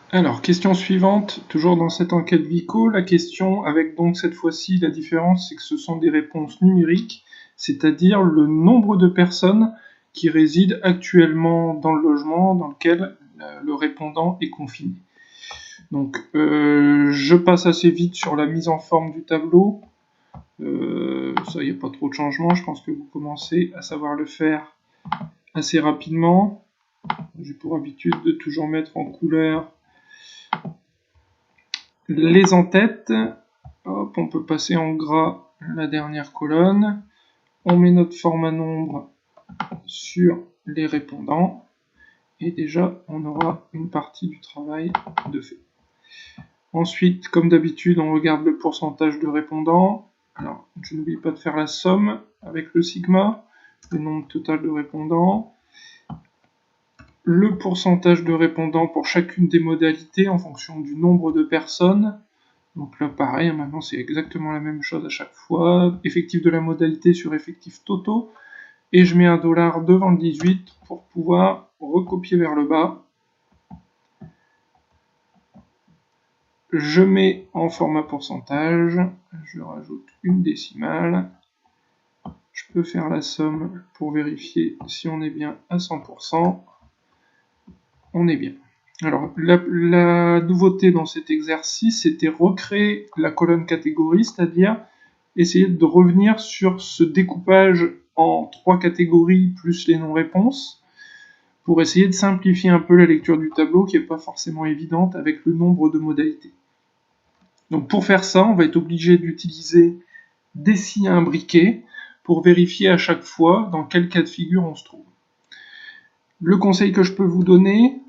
Alors, question suivante, toujours dans cette enquête Vico, la question avec donc cette fois-ci la différence, c'est que ce sont des réponses numériques, c'est-à-dire le nombre de personnes qui résident actuellement dans le logement dans lequel le répondant est confiné. Donc, je passe assez vite sur la mise en forme du tableau. Ça, il n'y a pas trop de changement, je pense que vous commencez à savoir le faire assez rapidement. J'ai pour habitude de toujours mettre en couleur les en-têtes. Hop, on peut passer en gras la dernière colonne. On met notre format nombre sur les répondants. Et déjà, on aura une partie du travail de fait. Ensuite, comme d'habitude, on regarde le pourcentage de répondants. Alors, je n'oublie pas de faire la somme avec le sigma, le nombre total de répondants. Le pourcentage de répondants pour chacune des modalités en fonction du nombre de personnes. Donc là, pareil, maintenant c'est exactement la même chose à chaque fois. Effectif de la modalité sur effectif totaux. Et je mets un dollar devant le 18 pour pouvoir recopier vers le bas. Je mets en format pourcentage. Je rajoute une décimale. Je peux faire la somme pour vérifier si on est bien à 100%. On est bien. Alors, la nouveauté dans cet exercice, c'était recréer la colonne catégorie, c'est-à-dire essayer de revenir sur ce découpage en 3 catégories plus les non-réponses, pour essayer de simplifier un peu la lecture du tableau qui n'est pas forcément évidente avec le nombre de modalités. Donc pour faire ça, on va être obligé d'utiliser des scies imbriqués pour vérifier à chaque fois dans quel cas de figure on se trouve. Le conseil que je peux vous donner,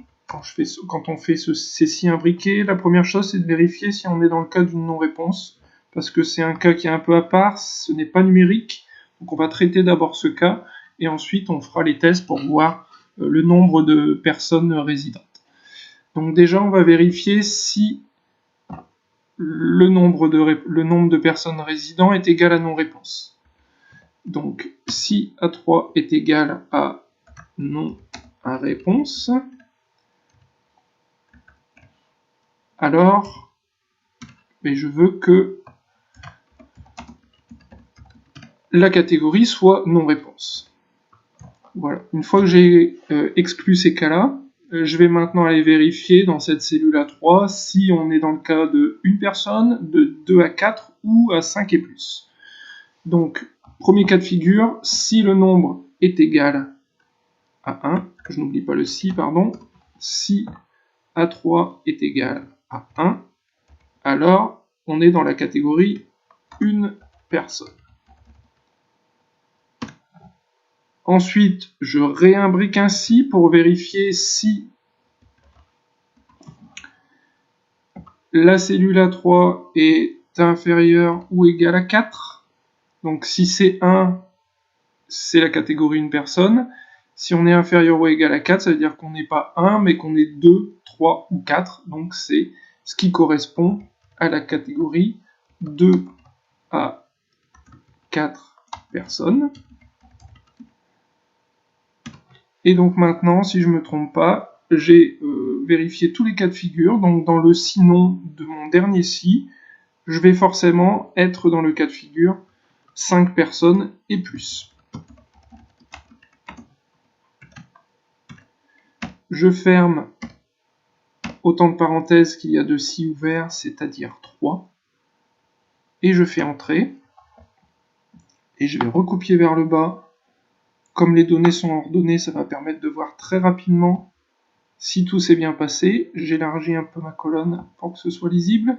quand on fait ces scies imbriqués, la première chose c'est de vérifier si on est dans le cas d'une non-réponse, parce que c'est un cas qui est un peu à part, ce n'est pas numérique, donc on va traiter d'abord ce cas, et ensuite on fera les tests pour voir le nombre de personnes résidentes. Donc déjà on va vérifier si le nombre de personnes résidentes est égal à non-réponse. Donc si A3 est égal à non à réponse, alors je veux que la catégorie soit non-réponse. Voilà. Une fois que j'ai exclu ces cas-là, je vais maintenant aller vérifier dans cette cellule A3 si on est dans le cas de une personne, de 2 à 4 ou à 5 et plus. Donc, premier cas de figure, si le nombre est égal à 1, je n'oublie pas le si, pardon, si A3 est égal à 1, alors on est dans la catégorie une personne. Ensuite, je réimbrique un si pour vérifier si la cellule A3 est inférieure ou égale à 4. Donc si c'est 1, c'est la catégorie une personne. Si on est inférieur ou égal à 4, ça veut dire qu'on n'est pas 1, mais qu'on est 2, 3 ou 4. Donc c'est ce qui correspond à la catégorie 2 à 4 personnes. Et donc maintenant, si je ne me trompe pas, j'ai vérifié tous les cas de figure. Donc dans le sinon de mon dernier si, je vais forcément être dans le cas de figure 5 personnes et plus. Je ferme autant de parenthèses qu'il y a de si ouverts, c'est-à-dire 3. Et je fais entrer. Et je vais recopier vers le bas. Comme les données sont ordonnées, ça va permettre de voir très rapidement si tout s'est bien passé. J'élargis un peu ma colonne pour que ce soit lisible.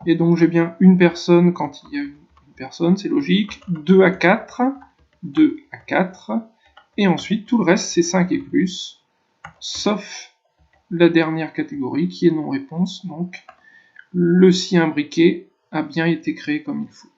Et donc j'ai bien une personne quand il y a une personne, c'est logique. 2 à 4, 2 à 4. Et ensuite, tout le reste, c'est 5 et plus. Sauf la dernière catégorie qui est non-réponse. Donc le si imbriqué a bien été créé comme il faut.